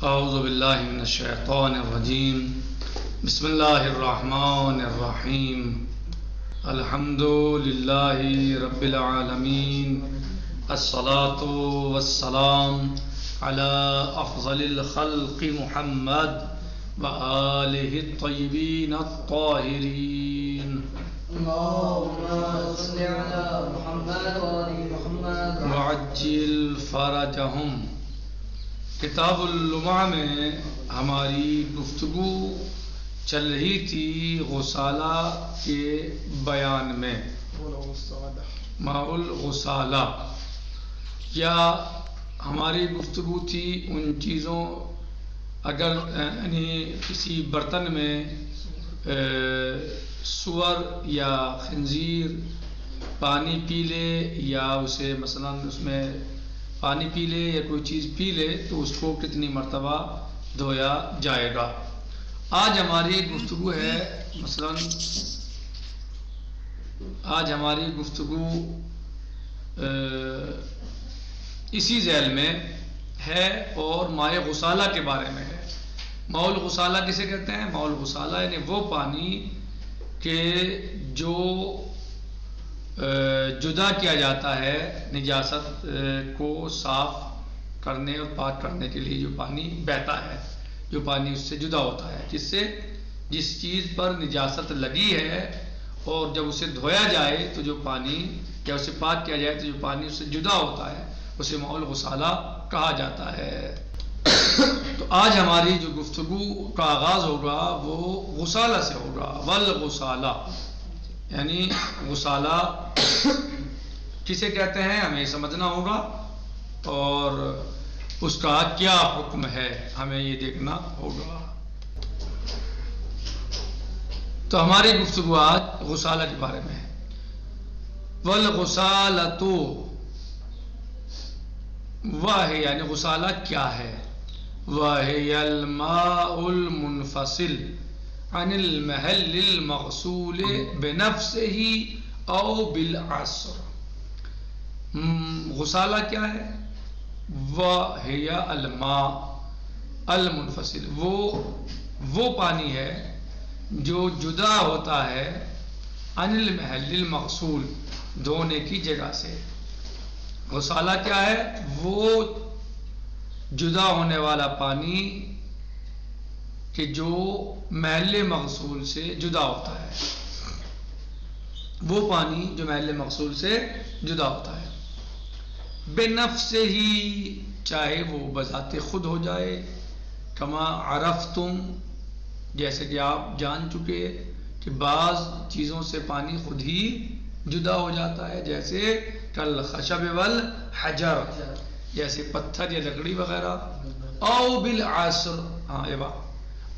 اعوذ باللہ من الشیطان الرجیم بسم اللہ الرحمن الرحیم الحمد للہ رب العالمین الصلاة والسلام علی افضل الخلق محمد وآلہ الطیبین الطاہرین اللهم صل على محمد وآل محمد وعجل فرجہم۔ کتاب اللمع میں ہماری گفتگو چل رہی تھی غسالہ کے بیان میں، ماء الغسالہ، یا ہماری گفتگو تھی ان چیزوں، اگر یعنی کسی برتن میں سور یا خنزیر پانی پی لے، یا اسے مثلا اس میں پانی پی لے یا کوئی چیز پی لے تو اس کو کتنی مرتبہ دھویا جائے گا۔ آج ہماری گفتگو ہے مثلا اسی ذیل میں ہے اور ماء غسالہ کے بارے میں ہے۔ ماء الغسالہ کسے کہتے ہیں؟ ماء الغسالہ یعنی وہ پانی کہ جو جدا کیا جاتا ہے نجاست کو صاف کرنے اور پاک کرنے کے لیے، جو پانی بہتا ہے، جو پانی اس سے جدا ہوتا ہے، جس چیز پر نجاست لگی ہے، اور جب اسے دھویا جائے تو جو پانی، یا اسے پاک کیا جائے تو جو پانی اس سے جدا ہوتا ہے، اسے ماء الغسالہ کہا جاتا ہے۔ تو آج ہماری جو گفتگو کا آغاز ہوگا وہ غسالہ سے ہوگا۔ والغسالہ یعنی غسالہ کسے کہتے ہیں ہمیں سمجھنا ہوگا، اور اس کا کیا حکم ہے ہمیں یہ دیکھنا ہوگا۔ تو ہماری گفتگو آج غسالہ کے بارے میں ہے۔ والغسالۃ، واہ یعنی غسالہ کیا ہے؟ وَهِيَ الْمَاءُ الْمُنْفَصِلُ عَنِ الْمَحَلِّ الْمَغْسُولِ بِنَفْسِهِ أَوْ بِالْعَصْرِ۔ غسالہ کیا ہے؟ وَهِيَ الْمَاءُ الْمُنْفَصِلُ، وہ پانی ہے جو جدا ہوتا ہے عن المحل المغسول، دھونے کی جگہ سے۔ غسالہ کیا ہے؟ وہ جدا ہونے والا پانی کہ جو محل مغسول سے جدا ہوتا ہے، وہ پانی جو محل مغسول سے جدا ہوتا ہے۔ بنفسہ ہی، چاہے وہ بذات خود ہو جائے، کما عرفتم، جیسے کہ آپ جان چکے کہ بعض چیزوں سے پانی خود ہی جدا ہو جاتا ہے، جیسے کالخشب والحجر، جیسے پتھر یا لکڑی وغیرہ۔ او بالعصر،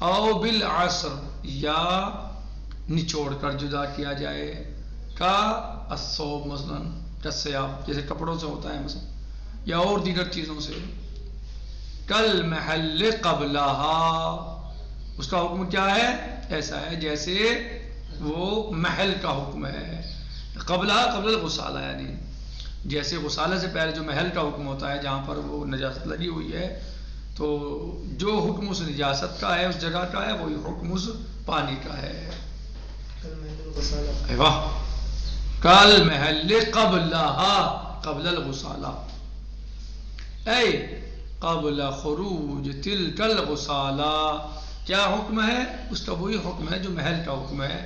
او بالعصر، یا نچوڑ کر جدا کیا جائے، کا الثوب مثلا کالثیاب، جیسے کپڑوں سے ہوتا ہے مثلا، یا اور دیگر چیزوں سے۔ کالمحل قبلہا، اس کا حکم کیا ہے؟ ایسا ہے جیسے وہ محل کا حکم ہے۔ قبلہا قبل الغسالہ، یعنی جیسے غسالہ سے پہلے جو محل کا حکم ہوتا ہے جہاں پر وہ نجاست لگی ہوئی ہے، تو جو حکم اس نجاست کا ہے، اس جگہ کا ہے، وہی حکم اس پانی کا ہے۔ کل محل قبلہا قبل الغسالہ، اے قبل خروج تلک الغسالہ، کیا حکم ہے؟ اس کا وہی حکم ہے جو محل کا حکم ہے۔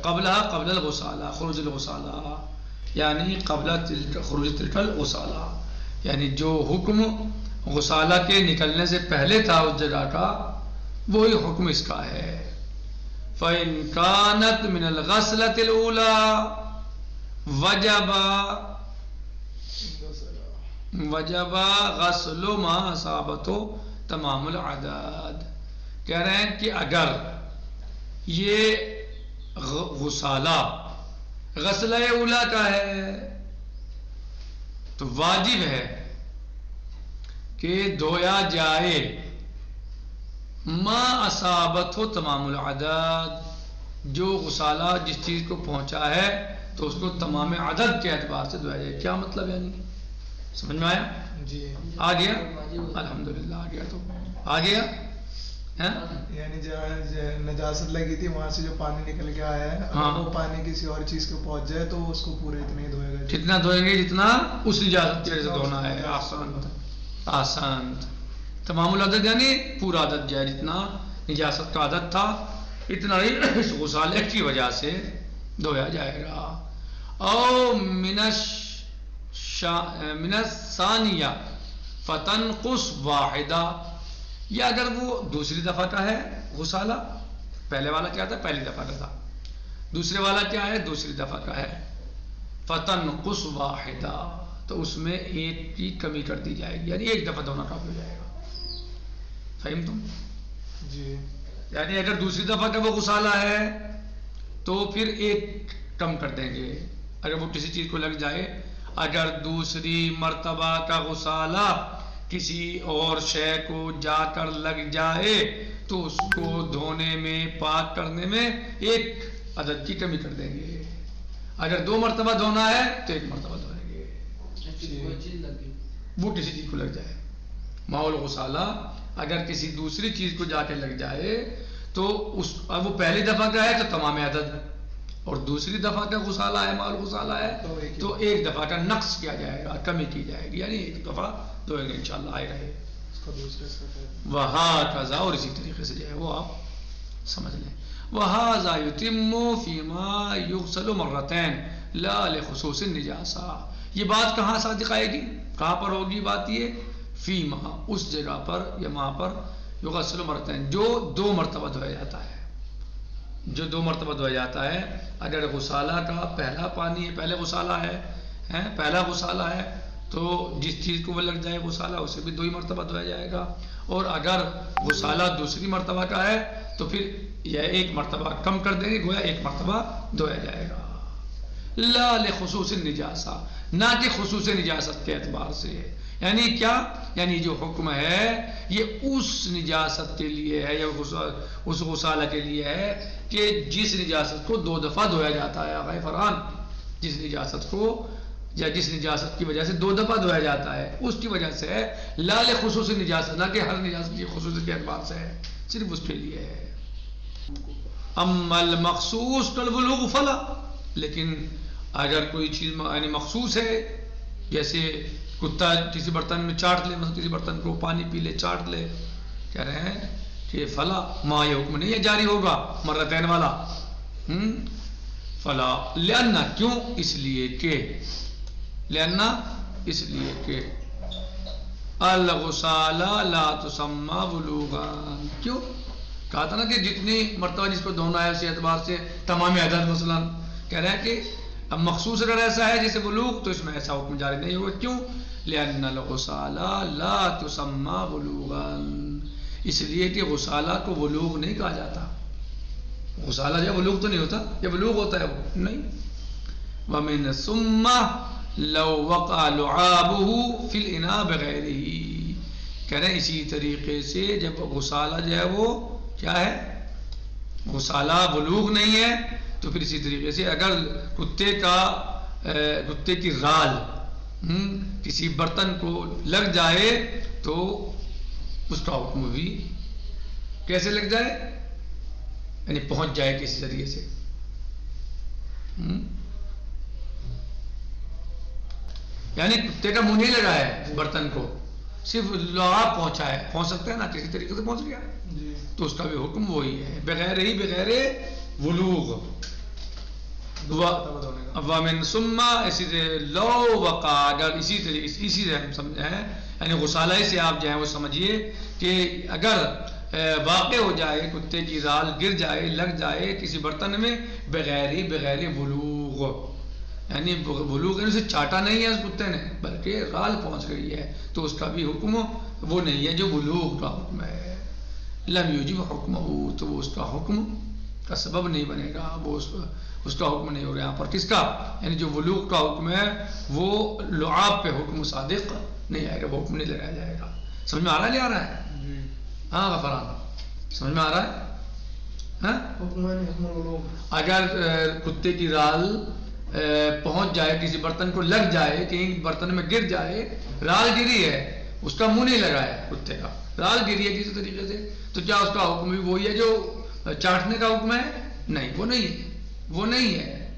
قبلہا قبل الغسالہ، خروج الغسالہ یعنی قبل خروج تلک الغسالہ، یعنی جو حکم غسالہ کے نکلنے سے پہلے تھا اس جگہ کا، وہی حکم اس کا ہے۔ فَإِنْ كَانَتْ مِنَ الْغَسْلَةِ الْأُولَى وَجَبَ غَسْلُ مَا أَصَابَتْهُ تَمَامُ الْعَدَادِ۔ کہہ رہے ہیں کہ اگر یہ غسالہ غسلہ اولا کا ہے تو واجب ہے کہ دھویا جائے ما اصابت ہو تمام العدد، جو غسالہ جس چیز کو پہنچا ہے تو اس کو تمام عدد کے اعتبار سے دھویا جائے۔ کیا مطلب؟ یعنی سمجھ میں آیا؟ جی آ گیا الحمدللہ آ گیا. تو آ گیا یعنی جہاں نجاست لگی تھی وہاں سے جو پانی نکل کے آیا ہے ہاں. اگر وہ پانی کسی اور چیز کو پہنچ جائے تو اس کو پورے اتنے ہی دھوئے گا. جتنا دھوئیں گے جتنا اس نجاست کی وجہ سے دھونا ہے. آسان تمام العدد یعنی پورا عدد جو ہے جتنا نجاست کا عدد تھا اتنا ہی اس غسالے کی وجہ سے دھویا جائے گا. او من الثانیہ فتنقص واحدہ، یا اگر وہ دوسری دفعہ کا ہے غسالہ، پہلے والا کیا تھا؟ پہلی دفعہ کا تھا. دوسرے والا کیا ہے؟ دوسری دفعہ کا ہے. فتنقص واحدہ، تو اس میں ایک کی کمی کر دی جائے گی، یعنی ایک دفعہ دھونا کافی ہو جائے گا. فہم تم؟ جی یعنی اگر دوسری دفعہ کا وہ غسالہ ہے تو پھر ایک کم کر دیں گے اگر وہ کسی چیز کو لگ جائے. اگر دوسری مرتبہ کا غسالہ کسی اور شے کو جا کر لگ جائے تو اس کو دھونے میں، پاک کرنے میں ایک عدد کی کمی کر دیں گے. اگر 2 مرتبہ دھونا ہے تو 1 مرتبہ دھوئیں گے. وہ کسی چیز کو لگ جائے، ماحول غسالہ اگر کسی دوسری چیز کو جا کے لگ جائے تو اب وہ پہلی دفعہ کا ہے تو تمام عدد، اور دوسری دفعہ کا غسالہ ہے، ماحول غسالہ ہے تو ایک دفعہ کا نقص کیا جائے گا، کمی کی جائے گی، یعنی ایک دفعہ دھوئیں گے انشاءاللہ آئے رہے. وَهَكَذَا، اور اسی طریقے سے جو ہے وہ آپ سمجھ لیں. وَهَذَا يُتِمُّ فِي مَا يُغْسَلُ مَرَّتَيْنِ لَا لِخُصُوصِ النِّجَاسَةِ. یہ بات کہاں صادق آئے گی؟ کہاں پر ہوگی بات یہ؟ فی ما، اس جگہ پر یا وہاں پر یغسل مرتين، جو 2 مرتبہ دھویا جاتا ہے، جو 2 مرتبہ دھویا جاتا ہے. اگر غسالہ کا پہلا پانی ہے، پہلے غسالہ ہے، پہلا غسالہ ہے تو جس چیز کو وہ لگ جائے غسالہ اسے بھی 2 ہی مرتبہ دھویا جائے گا. اور اگر غسالہ دوسری مرتبہ کا ہے تو پھر یہ 1 مرتبہ کم کر دیں گے، گویا 1 مرتبہ دھویا جائے گا. لا لخصوص النجاسہ، نہ کہ خصوص نجاست کے اعتبار سے. یعنی کیا؟ یعنی جو حکم ہے یہ اس نجاست کے لیے ہے یا اس غسالہ کے لیے ہے کہ جس نجاست کو 2 دفعہ دھویا جاتا ہے. آقا فرحان، جس نجاست کو یا جس نجاست کی وجہ سے 2 دفعہ دھویا جاتا ہے اس کی وجہ سے ہے. لا لخصوص نجاست، نہ کہ ہر نجاست کی خصوصیت کے اعتبار سے ہے، صرف اس کے لیے ہے. اما المخصوص کالبلوغ فلا، لیکن اگر کوئی چیز یعنی مخصوص ہے، جیسے کتا کسی برتن میں چاٹ لے، مثلا کسی برتن کو پانی پی لے، چاٹ لے، کہہ رہے ہیں کہ فلا، ما یہ حکم نہیں ہے جاری ہوگا مرتين والا. فلا لأن، کیوں؟ اس لیے کہ لأن، اس لیے کہ الغسالہ لا تسمى بلوغا. کیوں؟ کہا تھا نا کہ جتنی مرتبہ جس کو دھونا ہے اسی اعتبار سے تمام عدد. مثلا کہہ رہے ہیں کہ اب مخصوص اگر ایسا ہے جیسے بلوغ تو اس میں ایسا حکم جاری نہیں ہوگا. کیوں؟ لأن الغسالہ لا تسمى بلوغا، اس لیے کہ غسالہ کو بلوغ نہیں کہا جاتا. غسالہ جو بلوغ تو نہیں ہوتا، یہ بلوغ ہوتا ہے وہ نہیں. ومن ثم لو وقع لعابه في الاناء بغیرہ، کہہ رہے ہیں اسی طریقے سے جب غسالہ جو ہے وہ کیا ہے، غسالہ بلوغ نہیں ہے تو پھر اسی طریقے سے اگر کتے کی رال کسی برتن کو لگ جائے تو اس کا حکم بھی کیسے لگ جائے، یعنی پہنچ جائے کسی ذریعے سے. یعنی کتے کا منہ نہیں لگا ہے برتن کو، صرف لعاب پہنچا ہے، پہنچ سکتا ہے نا کسی طریقے سے پہنچ گیا تو اس کا بھی حکم وہی ہے، بغیر بلوغ. ومن ثم، اسی سے لو وقع، اگر اسی سے ہم سمجھے ہیں یعنی غسالہ سے آپ جو ہے وہ سمجھیے کہ اگر واقع ہو جائے کتے کی رال گر جائے، لگ جائے کسی برتن میں بغیر بلوغ، یعنی بلوغ اسے چاٹا نہیں ہے اس کتے نے بلکہ رال پہنچ گئی ہے تو اس کا بھی حکم وہ نہیں ہے جو بلوغ کا حکم ہے. لم یوجب حکمہ، تو وہ اس کا حکم کا سبب نہیں بنے گا، وہ اس کا حکم نہیں ہوگا. یہاں پر کس کا؟ یعنی جو بلوغ کا حکم ہے وہ لعاب پہ حکم صادق نہیں آئے گا، وہ حکم نہیں لگایا جائے گا. سمجھ میں آ رہا ہے؟ نہیں آ رہا ہے؟ ہاں غفران، سمجھ میں آ رہا ہے؟ اگر کتے کی رال پہنچ جائے، کسی برتن کو لگ جائے، کہیں برتن میں گر جائے، رال گری ہے، اس کا منہ نہیں لگا ہے کتے کا، رال گری ہے کسی طریقے سے، تو کیا اس کا حکم بھی وہی ہے جو چاٹنے کا حکم ہے؟ نہیں، وہ نہیں ہے، وہ نہیں ہے،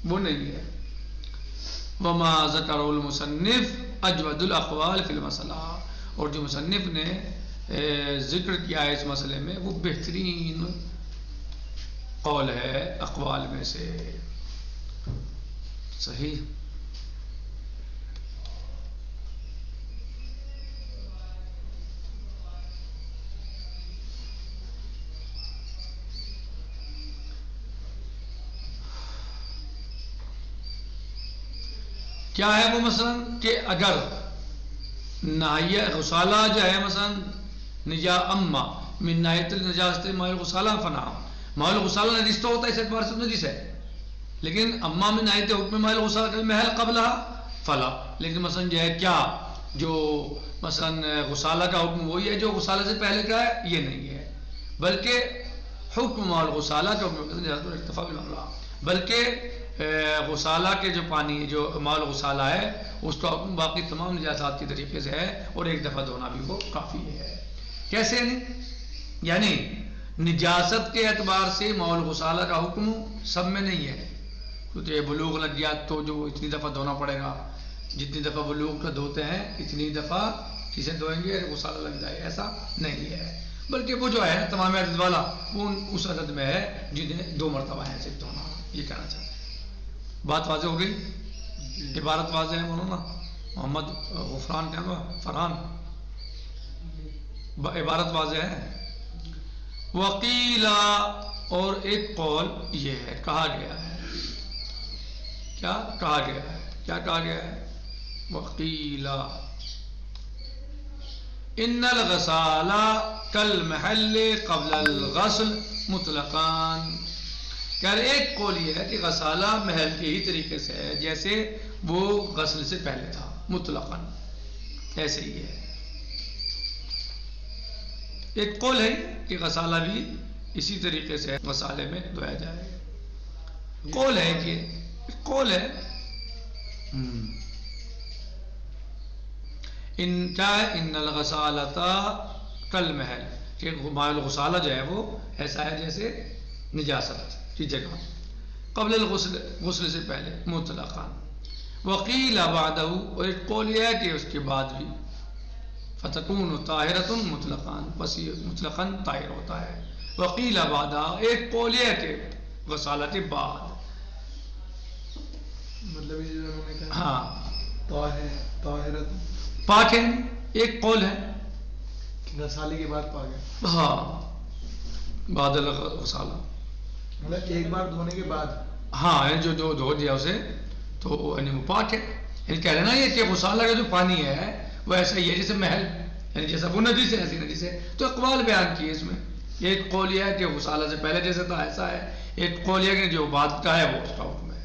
وہ نہیں ہے۔ وما ذکر المصنف اجود الاقوال فی المسئلہ، اور جو مصنف نے ذکر کیا ہے اس مسئلے میں وہ بہترین قول ہے اقوال میں سے۔ صحیح۔ کیا ہے وہ مثلا کہ اگر ناحیہ غسالہ جو ہے مثلا نجا اما من ناحیت النجاست ماء الغسالہ فنا، ماء الغسالہ نجس تو ہوتا ہے اس اعتبار سے نجس ہے، لیکن اما من ناحیت حکم ماء الغسالہ کالمحل قبلها فلا، لیکن مثلا جو ہے کیا جو مثلا غسالہ کا حکم وہی ہے جو غسالہ سے پہلے کا ہے؟ یہ نہیں ہے، بلکہ حکم ماء الغسالہ کا حکم اکتفا بالمرأة، بلکہ غسالہ کے جو پانی جو ماء الغسالہ ہے اس کا حکم باقی تمام نجاسات کے طریقے سے ہے، اور ایک دفعہ دھونا بھی وہ کافی ہے۔ کیسے یعنی نجاست کے اعتبار سے ماء الغسالہ کا حکم سب میں نہیں ہے، کیونکہ بلوغ لگ گیا تو جو اتنی دفعہ دھونا پڑے گا، جتنی دفعہ بلوغ کا دھوتے ہیں اتنی دفعہ کسے دھوئیں گے غسالہ لگ جائے، ایسا نہیں ہے، بلکہ وہ جو ہے تمام عدد والا وہ اس عدد میں ہے جنہیں 2 مرتبہ ہے صرف دھونا، یہ کہنا چاہتے ہیں۔ بات واضح ہو گئی؟ عبارت واضح ہے مولانا محمد غفران کیا ہوا فرحان؟ عبارت واضح ہے؟ وقیلا، اور ایک قول یہ ہے، کہا گیا ہے، کیا کہا گیا ہے؟ کیا کہا گیا ہے؟ وقیلا ان الغسال کالمحل قبل الغسل مطلقان، یعنی ایک قول یہ ہے کہ غسالہ محل کے ہی طریقے سے ہے جیسے وہ غسل سے پہلے تھا، مطلقاً ایسے ہی ہے۔ ایک قول ہے کہ غسالہ بھی اسی طریقے سے غسالے میں دھویا جائے، قول ہے کہ قول ہے ان الغسالۃ کالمحل، کہ ماء الغسالہ جو ہے وہ ایسا ہے جیسے نجاست کی جگہ قبل الغسل، غسل سے پہلے مطلقاً، وقیل بعدہ، اور ایک قول یہ ہے کہ اس کے بعد بھی فتکون طاہرۃ مطلقاً، بس یہ مطلقاً طاہر ہوتا ہے، وقیل بعدہ، ایک قول یہ ہے کہ غسالہ کے بعد، مطلب یہ جو انہوں نے کہا ہاں طاہرۃ پاک ہے، ایک قول ہے غسالے کے بعد پاک ہے، ہاں بعد الغسالہ، مطلب ایک بار دھونے کے بعد، ہاں جو دھو دیا اسے تو یعنی وہ پاک ہے، یعنی کہہ رہے نا یہ کہ غسالہ کا جو پانی ہے وہ ایسا ہی ہے جیسے محل، یعنی جیسا وہ نجس ہے ایسی نجس ہے، تو اقوال بیان کیے اس میں، ایک قول یہ ہے کہ غسالہ سے پہلے جیسا تھا ایسا ہے، ایک قول یہ ہے کہ جو بعد کا ہے وہ اس کا حکم ہے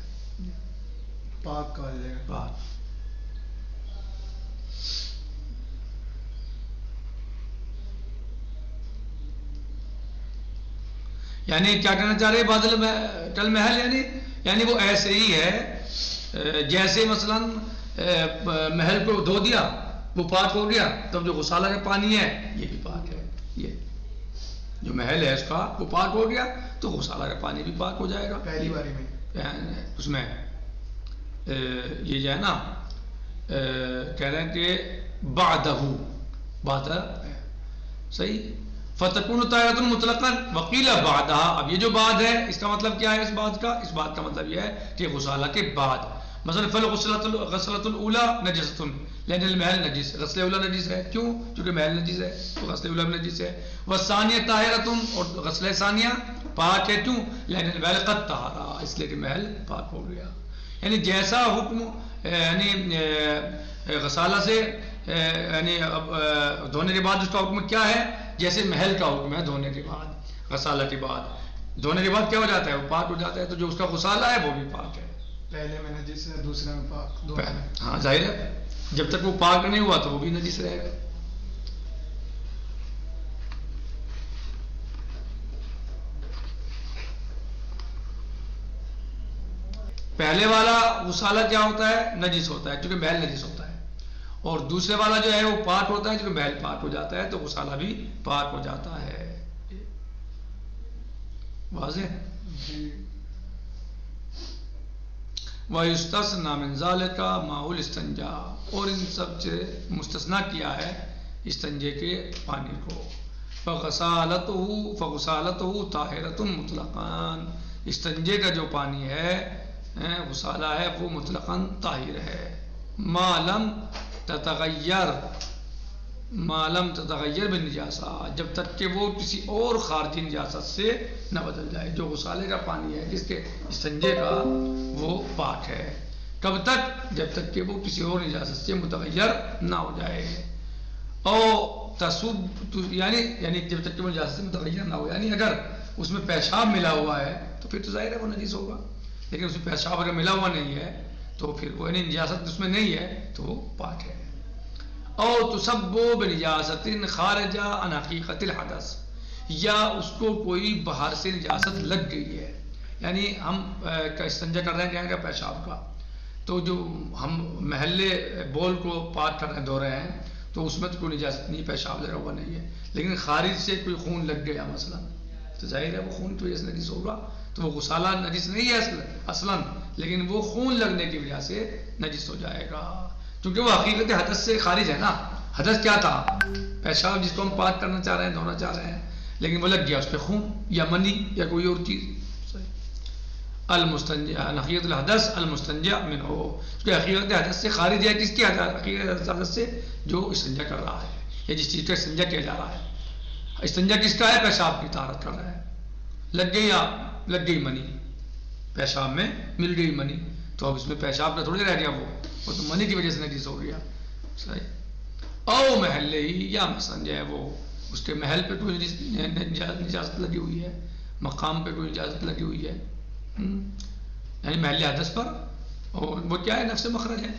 پاک کہا جائے گا۔ بعد۔ یعنی کیا کہنا چاہ رہے بادل کل محل، یعنی وہ ایسے ہی ہے جیسے مثلا محل کو دھو دیا وہ پاک ہو گیا، تب جو غسالہ کا پانی ہے یہ بھی پاک ہے، یہ جو محل ہے اس کا وہ پاک ہو گیا تو غسالہ کا پانی بھی پاک ہو جائے گا پہلی باری میں اس میں یہ جو ہے نا کہہ رہے ہیں کہ بعدہ صحیح فتکون طاہرۃ مطلقاً وقیل بعدہ، اب یہ جو بعد ہے اس کا مطلب کیا ہے؟ اس بات کا مطلب یہ ہے کہ غسالہ کے بعد، مثلا فالغسلۃ الاولی نجست لان المحل نجس، غسل اولا نجس ہے، کیوں؟ چونکہ محل نجس ہے تو غسل اولا بھی نجس ہے، والثانیہ طاہرۃ، اور غسل ثانیہ پاک ہے، کیوں؟ لان المحل قد طہر، اس لیے کہ محل پاک ہو گیا، یعنی جیسا حکم یعنی غسالہ سے یعنی دھونے کے بعد اس کا حکم کیا ہے جیسے محل کا حکم ہے دھونے کے بعد، غسالہ کے بعد دھونے کے بعد کیا ہو جاتا ہے؟ وہ پاک ہو جاتا ہے، تو جو اس کا غسالہ ہے وہ بھی پاک ہے، پہلے میں نجس ہے دوسرے میں پاک، ہاں ظاہر ہے جب تک وہ پاک نہیں ہوا تو وہ بھی نجس رہے گا۔ پہلے والا غسالہ کیا ہوتا ہے؟ نجس ہوتا ہے، کیونکہ محل نجس ہوتا ہے، اور دوسرے والا جو ہے وہ پاک ہوتا ہے، کیونکہ محل پاک ہو جاتا ہے، تو غسالہ بھی پاک ہو جاتا ہے. واضح؟ وَيُسْتَثْنَى مِنْ ذَلِكَ مَاءُ الْإِسْتِنْجَاءِ، اور ان سب سے مستثنا کیا ہے استنجے کے پانی کو. فَغُسَالَتُهُ طَاهِرَةٌ مُطْلَقًا، استنجے کا جو پانی ہے غسالہ ہے وہ مطلقاً طاہر ہے. ما لم تتغیر بالنجاسہ، جب تک کہ وہ کسی اور خارجی نجاست سے نہ بدل جائے. جو غسالے کا پانی ہے جس کے استنجے کا وہ پاک ہے. کب تک؟ جب تک کہ وہ کسی اور نجاست سے متغیر نہ ہو جائے. اور تصب یعنی جب تک کہ وہ نجاست سے متغیر نہ ہو، یعنی اگر اس میں پیشاب ملا ہوا ہے تو پھر تو ظاہر ہے وہ نجس ہوگا، لیکن اس میں پیشاب اگر ملا ہوا نہیں ہے تو پھر وہ یعنی نجاست اس میں نہیں ہے تو وہ پاک ہے. اور تصب بنجاست خارجہ عن حقیقت الحدث، یا اس کو کوئی باہر سے نجاست لگ گئی ہے، یعنی ہم استنجا کر رہے ہیں کیا پیشاب کا، تو جو ہم محلے بول کو پاک کر رہے ہیں، دھو رہے ہیں، تو اس میں تو کوئی نجاست نہیں، پیشاب لگا ہوا نہیں ہے، لیکن خارج سے کوئی خون لگ گیا مثلا، تو ظاہر ہے وہ خون کی وجہ سے نجس ہوگا. تو وہ غسالہ نجس نہیں ہے اصلاً، لیکن وہ خون لگنے کی وجہ سے نجس ہو جائے گا، کیونکہ وہ حقیقت حدث سے خارج ہے نا. حدث کیا تھا؟ پیشاب جس کو ہم پاک کرنا چاہ رہے ہیں، دھونا چاہ رہے ہیں، لیکن وہ لگ گیا اس پہ خون یا منی یا کوئی اور چیز. المستنجع حقیقت الحدث المستنجع منہ، کہ حقیقت حدث سے خارج ہے. کس کی حقیقت حدث سے؟ جو استنجا کر رہا ہے یا جس چیز کا استنجا کیا جا رہا ہے. استنجا کس کا ہے؟ پیشاب کی طہارت کر رہا ہے. لگ گئی منی، پیشاب میں مل گئی منی، تو اب اس میں پیشاب کا تھوڑی رہ گیا، وہ تو منی کی وجہ سے نجس ہو گیا. صحیح. او محل ہی، یا مثلا جو ہے وہ اس کے محل پہ کوئی نجاست لگی ہوئی ہے، مقام پہ کوئی نجاست لگی ہوئی ہے، یعنی محل حدث پر، اور وہ کیا ہے؟ نفس مخرج ہے،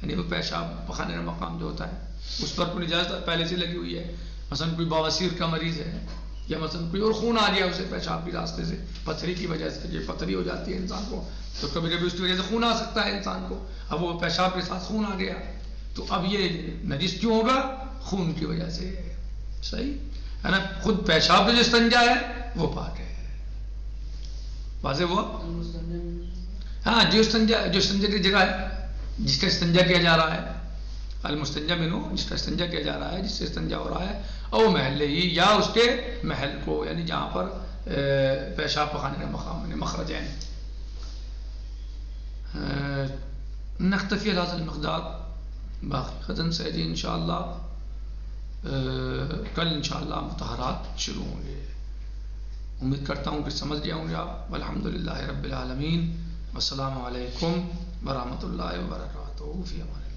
یعنی وہ پیشاب پخانے کا مقام جو ہوتا ہے اس پر کوئی نجاست پہلے سے لگی ہوئی ہے. مثلا کوئی بواسیر کا مریض ہے، یا مثلا کوئی اور خون آ گیا اسے پیشاب کے راستے سے، پتھری کی وجہ سے، یہ پتھری ہو جاتی ہے انسان کو، تو کبھی کبھی اس کی وجہ سے خون آ سکتا ہے انسان کو. اب وہ پیشاب کے ساتھ خون آ گیا تو اب یہ نجس کیوں ہوگا؟ خون کی وجہ سے. صحیح ہے نا. خود پیشاب کا جو استنجا ہے وہ پاک ہے. واضح ہوا؟ ہاں، جو استنجا کی جگہ ہے، جس کا استنجا کیا جا رہا ہے، المستنجع منہ، جس کا استنجا کیا جا رہا ہے، جس سے استنجا ہو رہا ہے، او محل ہی، یا اس کے محل کو، یعنی جہاں پر پیشاب پخانے کا مقام ہے، مخرج ہے. نختفی هذا المقدار، باقی غداً سے جی انشاءاللہ کل انشاءاللہ مطہرات شروع ہوں گے. امید کرتا ہوں کہ سمجھ گیا ہوں گے آپ. والحمدللہ رب العالمین، والسلام علیکم ورحمۃ اللہ وبرکاتہ. فی امان اللہ.